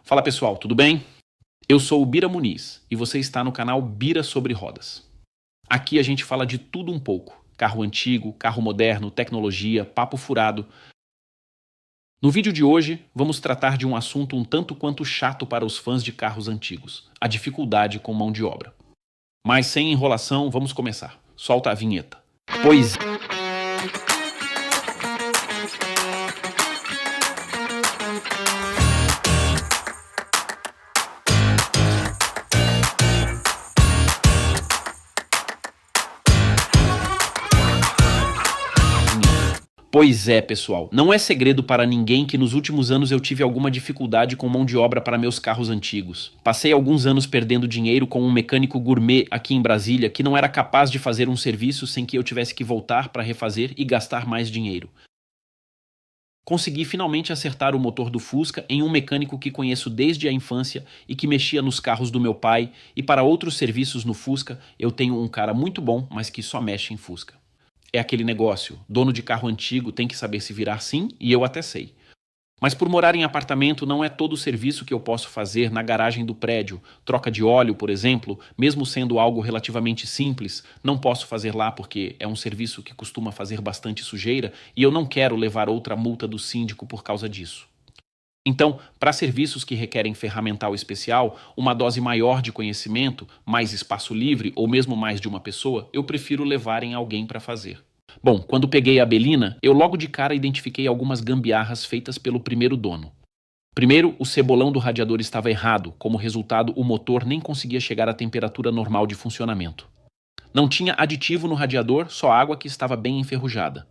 Fala pessoal, tudo bem? Eu sou o Bira Muniz e você está no canal Bira sobre Rodas. Aqui a gente fala de tudo um pouco: carro antigo, carro moderno, tecnologia, papo furado. No vídeo de hoje, vamos tratar de um assunto um tanto quanto chato para os fãs de carros antigos: a dificuldade com mão de obra. Mas sem enrolação, vamos começar. Solta a vinheta. Pois Pois é, pessoal, não é segredo para ninguém que nos últimos anos eu tive alguma dificuldade com mão de obra para meus carros antigos. Passei alguns anos perdendo dinheiro com um mecânico gourmet aqui em Brasília que não era capaz de fazer um serviço sem que eu tivesse que voltar para refazer e gastar mais dinheiro. Consegui finalmente acertar o motor do Fusca em um mecânico que conheço desde a infância e que mexia nos carros do meu pai, e para outros serviços no Fusca eu tenho um cara muito bom, mas que só mexe em Fusca. É aquele negócio, dono de carro antigo tem que saber se virar sim, e eu até sei. Mas por morar em apartamento não é todo o serviço que eu posso fazer na garagem do prédio. Troca de óleo, por exemplo, mesmo sendo algo relativamente simples, não posso fazer lá porque é um serviço que costuma fazer bastante sujeira e eu não quero levar outra multa do síndico por causa disso. Então, para serviços que requerem ferramental especial, uma dose maior de conhecimento, mais espaço livre ou mesmo mais de uma pessoa, eu prefiro levar em alguém para fazer. Bom, quando peguei a Belina, eu logo de cara identifiquei algumas gambiarras feitas pelo primeiro dono. Primeiro, o cebolão do radiador estava errado, como resultado o motor nem conseguia chegar à temperatura normal de funcionamento. Não tinha aditivo no radiador, só água que estava bem enferrujada.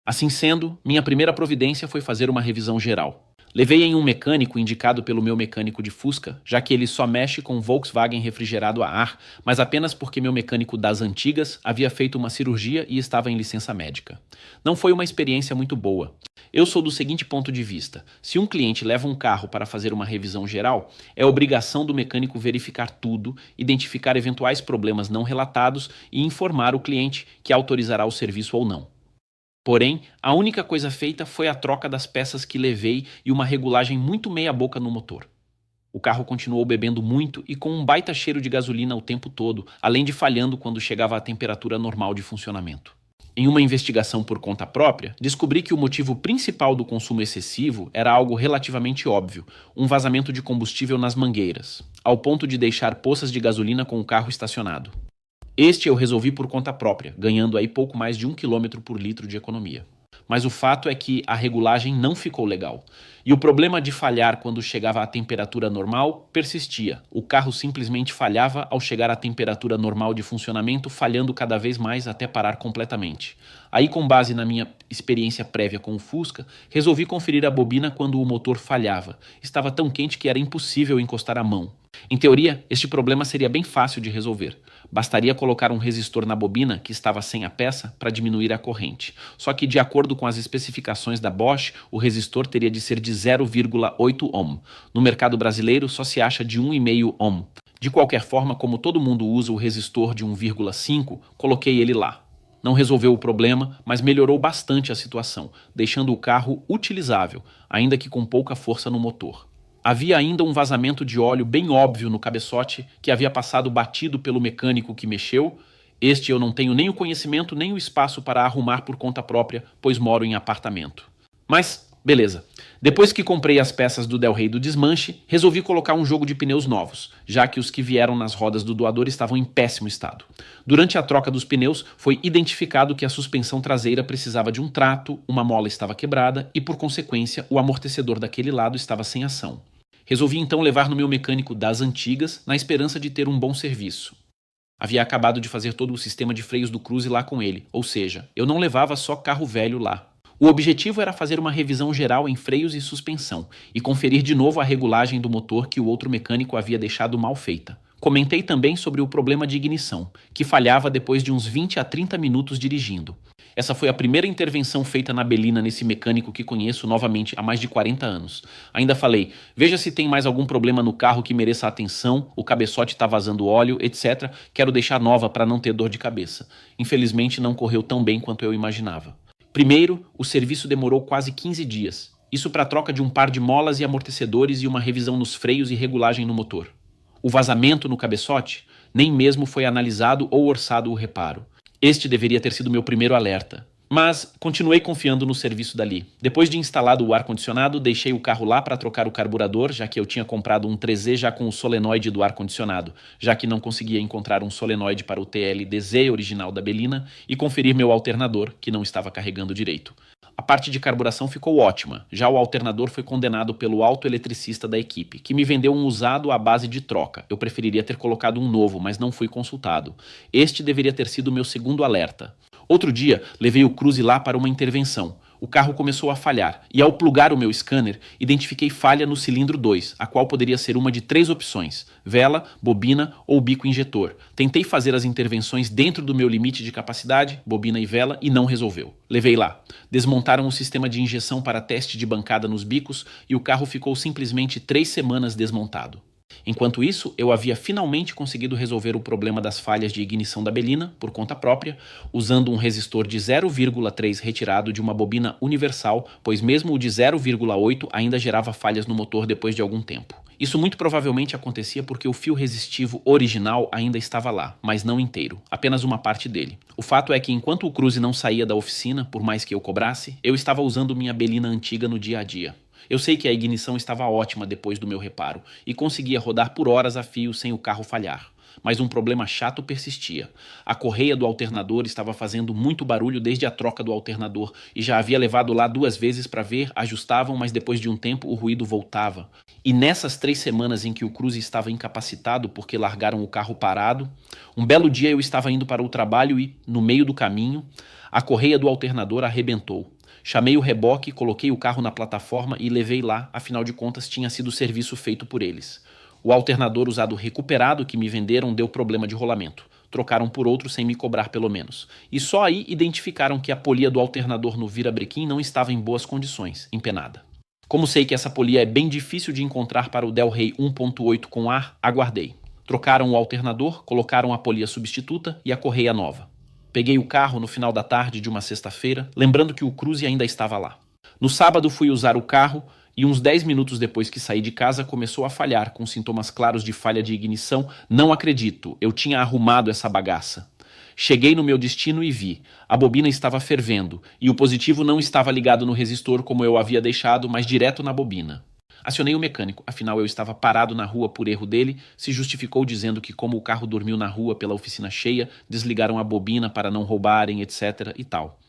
Assim sendo, minha primeira providência foi fazer uma revisão geral. Levei em um mecânico indicado pelo meu mecânico de Fusca, já que ele só mexe com Volkswagen refrigerado a ar, mas apenas porque meu mecânico das antigas havia feito uma cirurgia e estava em licença médica. Não foi uma experiência muito boa. Eu sou do seguinte ponto de vista: se um cliente leva um carro para fazer uma revisão geral, é obrigação do mecânico verificar tudo, identificar eventuais problemas não relatados e informar o cliente que autorizará o serviço ou não. Porém, a única coisa feita foi a troca das peças que levei e uma regulagem muito meia-boca no motor. O carro continuou bebendo muito e com um baita cheiro de gasolina o tempo todo, além de falhando quando chegava à temperatura normal de funcionamento. Em uma investigação por conta própria, descobri que o motivo principal do consumo excessivo era algo relativamente óbvio: um vazamento de combustível nas mangueiras, ao ponto de deixar poças de gasolina com o carro estacionado. Este eu resolvi por conta própria, ganhando aí pouco mais de 1 km por litro de economia. Mas o fato é que a regulagem não ficou legal. E o problema de falhar quando chegava à temperatura normal persistia. O carro simplesmente falhava ao chegar à temperatura normal de funcionamento, falhando cada vez mais até parar completamente. Aí, com base na minha experiência prévia com o Fusca, resolvi conferir a bobina quando o motor falhava. Estava tão quente que era impossível encostar a mão. Em teoria, este problema seria bem fácil de resolver. Bastaria colocar um resistor na bobina, que estava sem a peça, para diminuir a corrente. Só que, de acordo com as especificações da Bosch, o resistor teria de ser de 0,8 ohm. No mercado brasileiro, só se acha de 1,5 ohm. De qualquer forma, como todo mundo usa o resistor de 1,5, coloquei ele lá. Não resolveu o problema, mas melhorou bastante a situação, deixando o carro utilizável, ainda que com pouca força no motor. Havia ainda um vazamento de óleo bem óbvio no cabeçote que havia passado batido pelo mecânico que mexeu. Este eu não tenho nem o conhecimento nem o espaço para arrumar por conta própria, pois moro em apartamento. Mas, beleza. Depois que comprei as peças do Del Rey do desmanche, resolvi colocar um jogo de pneus novos, já que os que vieram nas rodas do doador estavam em péssimo estado. Durante a troca dos pneus, foi identificado que a suspensão traseira precisava de um trato, uma mola estava quebrada e, por consequência, o amortecedor daquele lado estava sem ação. Resolvi então levar no meu mecânico das antigas, na esperança de ter um bom serviço. Havia acabado de fazer todo o sistema de freios do Cruze lá com ele, ou seja, eu não levava só carro velho lá. O objetivo era fazer uma revisão geral em freios e suspensão, e conferir de novo a regulagem do motor que o outro mecânico havia deixado mal feita. Comentei também sobre o problema de ignição, que falhava depois de uns 20 a 30 minutos dirigindo. Essa foi a primeira intervenção feita na Belina nesse mecânico que conheço novamente há mais de 40 anos. Ainda falei: veja se tem mais algum problema no carro que mereça atenção, o cabeçote está vazando óleo, etc. Quero deixar nova para não ter dor de cabeça. Infelizmente não correu tão bem quanto eu imaginava. Primeiro, o serviço demorou quase 15 dias. Isso para troca de um par de molas e amortecedores e uma revisão nos freios e regulagem no motor. O vazamento no cabeçote nem mesmo foi analisado ou orçado o reparo. Este deveria ter sido meu primeiro alerta. Mas continuei confiando no serviço dali. Depois de instalado o ar-condicionado, deixei o carro lá para trocar o carburador, já que eu tinha comprado um 3Z já com o solenoide do ar-condicionado, já que não conseguia encontrar um solenoide para o TLDZ original da Belina, e conferir meu alternador, que não estava carregando direito. A parte de carburação ficou ótima, já o alternador foi condenado pelo autoeletricista da equipe, que me vendeu um usado à base de troca. Eu preferiria ter colocado um novo, mas não fui consultado. Este deveria ter sido meu segundo alerta. Outro dia, levei o Cruze lá para uma intervenção. O carro começou a falhar, e ao plugar o meu scanner, identifiquei falha no cilindro 2, a qual poderia ser uma de 3 opções: vela, bobina ou bico injetor. Tentei fazer as intervenções dentro do meu limite de capacidade, bobina e vela, e não resolveu. Levei lá. Desmontaram o sistema de injeção para teste de bancada nos bicos, e o carro ficou simplesmente 3 semanas desmontado. Enquanto isso, eu havia finalmente conseguido resolver o problema das falhas de ignição da Belina, por conta própria, usando um resistor de 0,3 retirado de uma bobina universal, pois mesmo o de 0,8 ainda gerava falhas no motor depois de algum tempo. Isso muito provavelmente acontecia porque o fio resistivo original ainda estava lá, mas não inteiro, apenas uma parte dele. O fato é que enquanto o Cruze não saía da oficina, por mais que eu cobrasse, eu estava usando minha Belina antiga no dia a dia. Eu sei que a ignição estava ótima depois do meu reparo e conseguia rodar por horas a fio sem o carro falhar. Mas um problema chato persistia. A correia do alternador estava fazendo muito barulho desde a troca do alternador e já havia levado lá 2 vezes para ver, ajustavam, mas depois de um tempo o ruído voltava. E nessas 3 semanas em que o Cruze estava incapacitado porque largaram o carro parado, um belo dia eu estava indo para o trabalho e, no meio do caminho, a correia do alternador arrebentou. Chamei o reboque, coloquei o carro na plataforma e levei lá, afinal de contas tinha sido o serviço feito por eles. O alternador usado recuperado que me venderam deu problema de rolamento. Trocaram por outro sem me cobrar pelo menos. E só aí identificaram que a polia do alternador no virabrequim não estava em boas condições, empenada. Como sei que essa polia é bem difícil de encontrar para o Del Rey 1.8 com ar, aguardei. Trocaram o alternador, colocaram a polia substituta e a correia nova. Peguei o carro no final da tarde de uma sexta-feira, lembrando que o Cruze ainda estava lá. No sábado fui usar o carro e uns 10 minutos depois que saí de casa começou a falhar, com sintomas claros de falha de ignição. Não acredito, eu tinha arrumado essa bagaça. Cheguei no meu destino e vi. A bobina estava fervendo e o positivo não estava ligado no resistor como eu havia deixado, mas direto na bobina. Acionei o mecânico, afinal eu estava parado na rua por erro dele, se justificou dizendo que como o carro dormiu na rua pela oficina cheia, desligaram a bobina para não roubarem, etc e tal.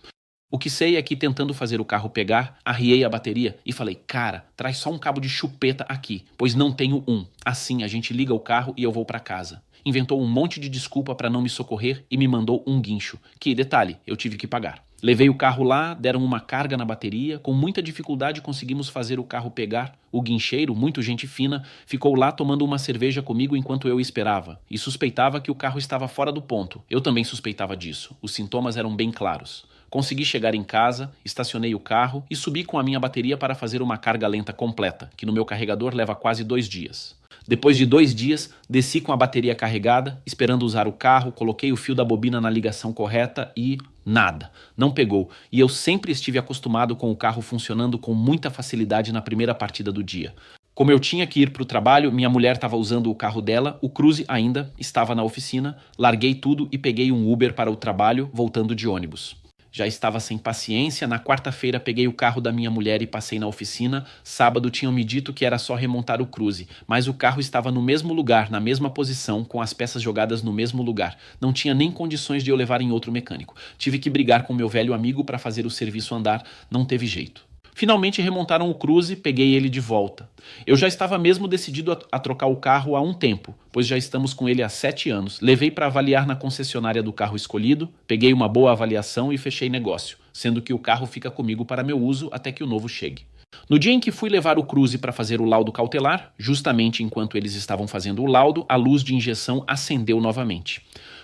O que sei é que tentando fazer o carro pegar, arriei a bateria e falei: cara, traz só um cabo de chupeta aqui, pois não tenho um. Assim a gente liga o carro e eu vou para casa. Inventou um monte de desculpa para não me socorrer e me mandou um guincho, que, detalhe, eu tive que pagar. Levei o carro lá, deram uma carga na bateria, com muita dificuldade conseguimos fazer o carro pegar. O guincheiro, muito gente fina, ficou lá tomando uma cerveja comigo enquanto eu esperava, e suspeitava que o carro estava fora do ponto. Eu também suspeitava disso, os sintomas eram bem claros. Consegui chegar em casa, estacionei o carro e subi com a minha bateria para fazer uma carga lenta completa, que no meu carregador leva quase 2 dias. Depois de 2 dias, desci com a bateria carregada, esperando usar o carro, coloquei o fio da bobina na ligação correta e nada, não pegou. E eu sempre estive acostumado com o carro funcionando com muita facilidade na primeira partida do dia. Como eu tinha que ir para o trabalho, minha mulher estava usando o carro dela, o Cruze ainda estava na oficina, larguei tudo e peguei um Uber para o trabalho, voltando de ônibus. Já estava sem paciência, na quarta-feira peguei o carro da minha mulher e passei na oficina. Sábado tinham me dito que era só remontar o Cruze, mas o carro estava no mesmo lugar, na mesma posição, com as peças jogadas no mesmo lugar. Não tinha nem condições de eu levar em outro mecânico. Tive que brigar com meu velho amigo para fazer o serviço andar, não teve jeito. Finalmente remontaram o Cruze, peguei ele de volta. Eu já estava mesmo decidido a trocar o carro há um tempo, pois já estamos com ele há 7 anos. Levei para avaliar na concessionária do carro escolhido, peguei uma boa avaliação e fechei negócio, sendo que o carro fica comigo para meu uso até que o novo chegue. No dia em que fui levar o Cruze para fazer o laudo cautelar, justamente enquanto eles estavam fazendo o laudo, a luz de injeção acendeu novamente.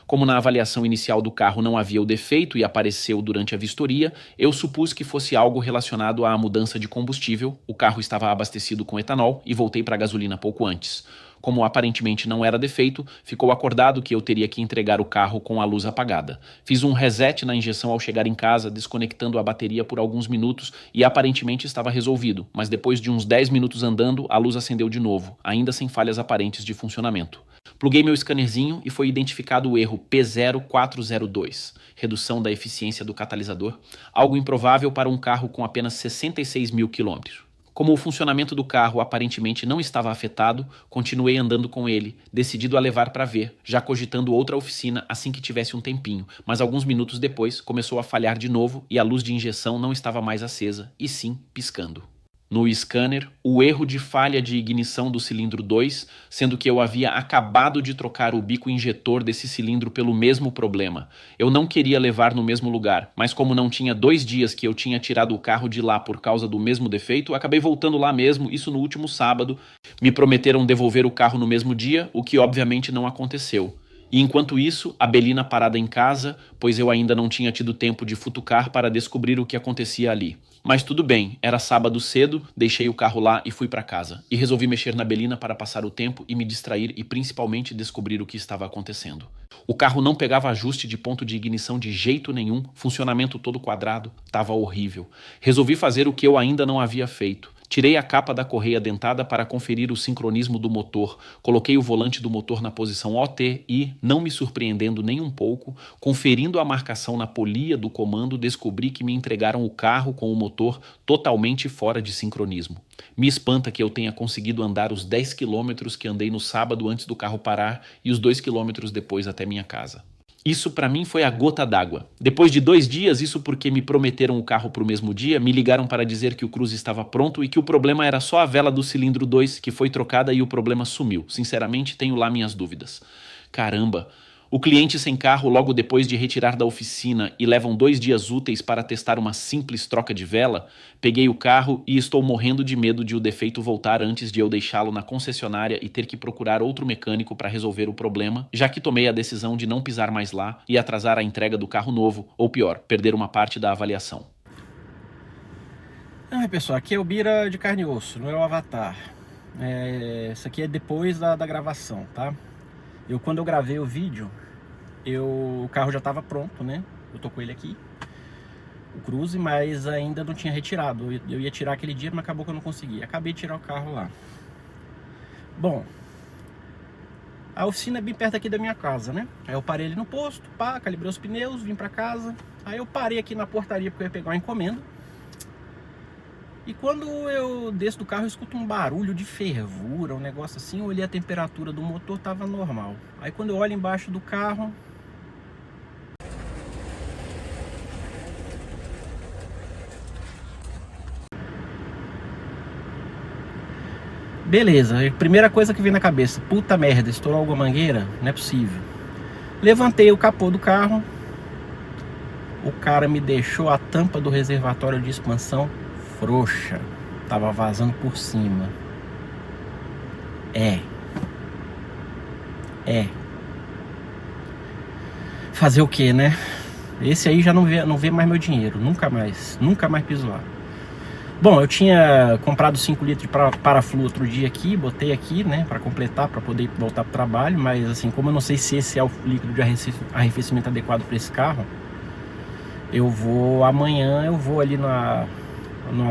Como na avaliação inicial do carro não havia o defeito e apareceu durante a vistoria, eu supus que fosse algo relacionado à mudança de combustível. O carro estava abastecido com etanol e voltei para a gasolina pouco antes. Como aparentemente não era defeito, ficou acordado que eu teria que entregar o carro com a luz apagada. Fiz um reset na injeção ao chegar em casa, desconectando a bateria por alguns minutos e aparentemente estava resolvido, mas depois de uns 10 minutos andando, a luz acendeu de novo, ainda sem falhas aparentes de funcionamento. Pluguei meu scannerzinho e foi identificado o erro P0402, redução da eficiência do catalisador, algo improvável para um carro com apenas 66 mil quilômetros. Como o funcionamento do carro aparentemente não estava afetado, continuei andando com ele, decidido a levar para ver, já cogitando outra oficina assim que tivesse um tempinho, mas alguns minutos depois começou a falhar de novo e a luz de injeção não estava mais acesa, e sim piscando. No scanner, o erro de falha de ignição do cilindro 2, sendo que eu havia acabado de trocar o bico injetor desse cilindro pelo mesmo problema. Eu não queria levar no mesmo lugar, mas como não tinha 2 dias que eu tinha tirado o carro de lá por causa do mesmo defeito, acabei voltando lá mesmo, isso no último sábado. Me prometeram devolver o carro no mesmo dia, o que obviamente não aconteceu. E enquanto isso, a Belina parada em casa, pois eu ainda não tinha tido tempo de futucar para descobrir o que acontecia ali. Mas tudo bem, era sábado cedo, deixei o carro lá e fui para casa. E resolvi mexer na Belina para passar o tempo e me distrair e principalmente descobrir o que estava acontecendo. O carro não pegava ajuste de ponto de ignição de jeito nenhum, funcionamento todo quadrado, estava horrível. Resolvi fazer o que eu ainda não havia feito. Tirei a capa da correia dentada para conferir o sincronismo do motor, coloquei o volante do motor na posição OT e, não me surpreendendo nem um pouco, conferindo a marcação na polia do comando, descobri que me entregaram o carro com o motor totalmente fora de sincronismo. Me espanta que eu tenha conseguido andar os 10 quilômetros que andei no sábado antes do carro parar e os 2 quilômetros depois até minha casa. Isso para mim foi a gota d'água. Depois de 2 dias, isso porque me prometeram o carro para o mesmo dia, me ligaram para dizer que o Cruze estava pronto e que o problema era só a vela do cilindro 2 que foi trocada e o problema sumiu. Sinceramente, tenho lá minhas dúvidas. Caramba! O cliente sem carro logo depois de retirar da oficina e levam 2 dias úteis para testar uma simples troca de vela, peguei o carro e estou morrendo de medo de o defeito voltar antes de eu deixá-lo na concessionária e ter que procurar outro mecânico para resolver o problema, já que tomei a decisão de não pisar mais lá e atrasar a entrega do carro novo, ou pior, perder uma parte da avaliação. Pessoal, aqui é o Bira de carne e osso, não é o Avatar. Isso aqui é depois da gravação, tá? Quando eu gravei o vídeo, o carro já estava pronto, né? Eu tô com ele aqui, o Cruze, mas ainda não tinha retirado. Eu ia tirar aquele dia, mas acabou que eu não consegui. Acabei de tirar o carro lá. Bom, a oficina é bem perto aqui da minha casa, né? Aí eu parei ali no posto, calibrei os pneus, vim pra casa. Aí eu parei aqui na portaria porque eu ia pegar uma encomenda. E quando eu desço do carro, eu escuto um barulho de fervura, um negócio assim. Eu olhei a temperatura do motor, tava normal. Aí quando eu olho embaixo do carro, beleza, primeira coisa que vem na cabeça: puta merda, estourou alguma mangueira? Não é possível. Levantei o capô do carro, o cara me deixou a tampa do reservatório de expansão frouxa, tava vazando por cima. Fazer o que, né? Esse aí já não vê mais meu dinheiro, nunca mais piso lá. Bom, eu tinha comprado 5 litros de Paraflu outro dia aqui, botei aqui, né, para completar, para poder voltar pro trabalho, mas assim, como eu não sei se esse é o líquido de arrefecimento adequado para esse carro, amanhã eu vou ali numa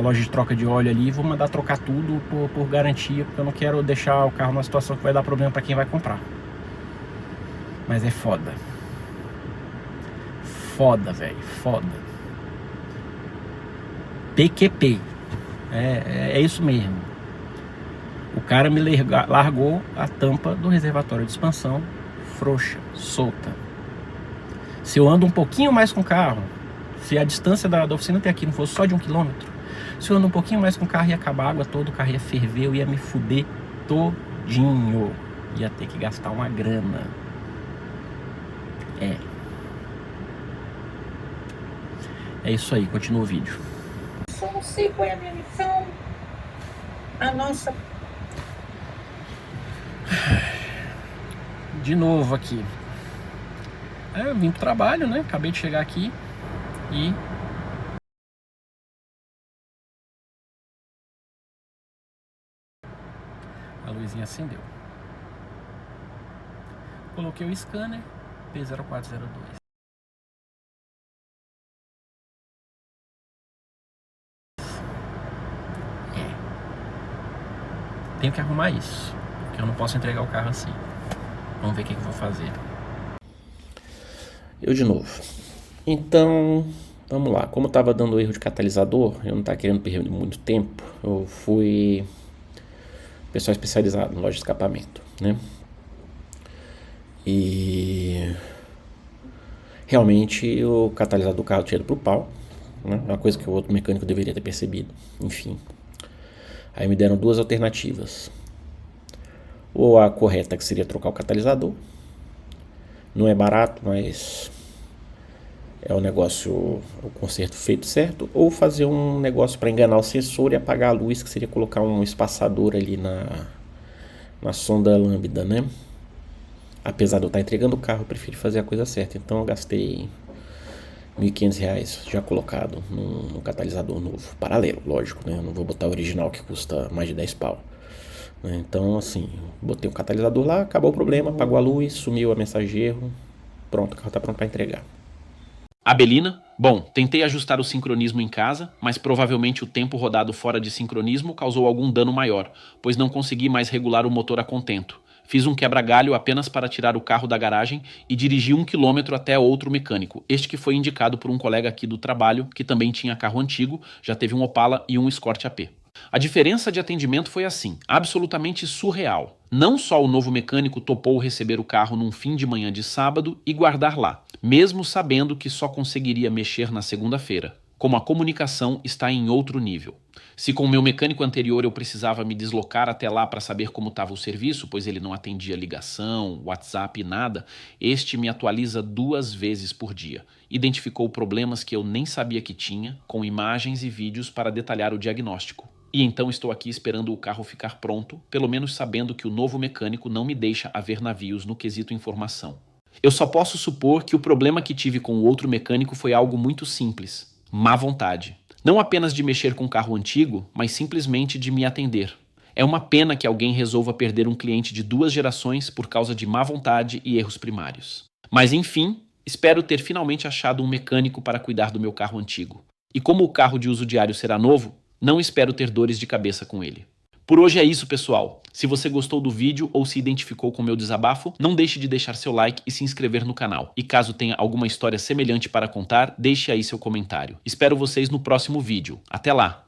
loja de troca de óleo ali e vou mandar trocar tudo por garantia, porque eu não quero deixar o carro numa situação que vai dar problema para quem vai comprar. Mas é foda. Foda, velho, foda. PQP. É isso mesmo. O cara me largou a tampa do reservatório de expansão frouxa, solta. Se eu ando um pouquinho mais com o carro, se a distância da oficina até aqui não fosse só de 1 quilômetro, se eu ando um pouquinho mais com o carro, ia acabar a água toda, o carro ia ferver, eu ia me fuder todinho. Ia ter que gastar uma grana. É isso aí, continua o vídeo. Não sei qual é a minha missão. A nossa. De novo aqui. Eu vim pro trabalho, né? Acabei de chegar aqui e a luzinha acendeu. Coloquei o scanner, P0402. Tenho que arrumar isso, porque eu não posso entregar o carro assim. Vamos ver o que eu vou fazer. Eu de novo. Então, vamos lá. Como eu tava dando erro de catalisador, eu não tava querendo perder muito tempo, eu fui pessoal especializado em loja de escapamento, né? E realmente o catalisador do carro tinha ido pro pau, né? Uma coisa que o outro mecânico deveria ter percebido. Enfim. Aí me deram duas alternativas. Ou a correta, que seria trocar o catalisador. Não é barato, mas é um negócio, o conserto feito certo. Ou fazer um negócio para enganar o sensor e apagar a luz, que seria colocar um espaçador ali na sonda lambda, né? Apesar de eu estar entregando o carro, eu prefiro fazer a coisa certa. Então eu gastei R$ 1.500 já colocado no catalisador novo. Paralelo, lógico, né? Eu não vou botar o original que custa mais de 10 pau. Então, assim, botei o catalisador lá, acabou o problema, apagou a luz, sumiu a mensagem de erro. Pronto, o carro tá pronto para entregar. Abelina, bom, tentei ajustar o sincronismo em casa, mas provavelmente o tempo rodado fora de sincronismo causou algum dano maior, pois não consegui mais regular o motor a contento. Fiz um quebra-galho apenas para tirar o carro da garagem e dirigi 1 quilômetro até outro mecânico, este que foi indicado por um colega aqui do trabalho, que também tinha carro antigo, já teve um Opala e um Escort AP. A diferença de atendimento foi assim, absolutamente surreal. Não só o novo mecânico topou receber o carro num fim de manhã de sábado e guardar lá, mesmo sabendo que só conseguiria mexer na segunda-feira, como a comunicação está em outro nível. Se com o meu mecânico anterior eu precisava me deslocar até lá para saber como estava o serviço, pois ele não atendia ligação, WhatsApp e nada, este me atualiza 2 vezes por dia. Identificou problemas que eu nem sabia que tinha, com imagens e vídeos para detalhar o diagnóstico. E então estou aqui esperando o carro ficar pronto, pelo menos sabendo que o novo mecânico não me deixa haver navios no quesito informação. Eu só posso supor que o problema que tive com o outro mecânico foi algo muito simples: má vontade. Não apenas de mexer com carro antigo, mas simplesmente de me atender. É uma pena que alguém resolva perder um cliente de 2 gerações por causa de má vontade e erros primários. Mas enfim, espero ter finalmente achado um mecânico para cuidar do meu carro antigo. E como o carro de uso diário será novo, não espero ter dores de cabeça com ele. Por hoje é isso, pessoal. Se você gostou do vídeo ou se identificou com o meu desabafo, não deixe de deixar seu like e se inscrever no canal. E caso tenha alguma história semelhante para contar, deixe aí seu comentário. Espero vocês no próximo vídeo. Até lá!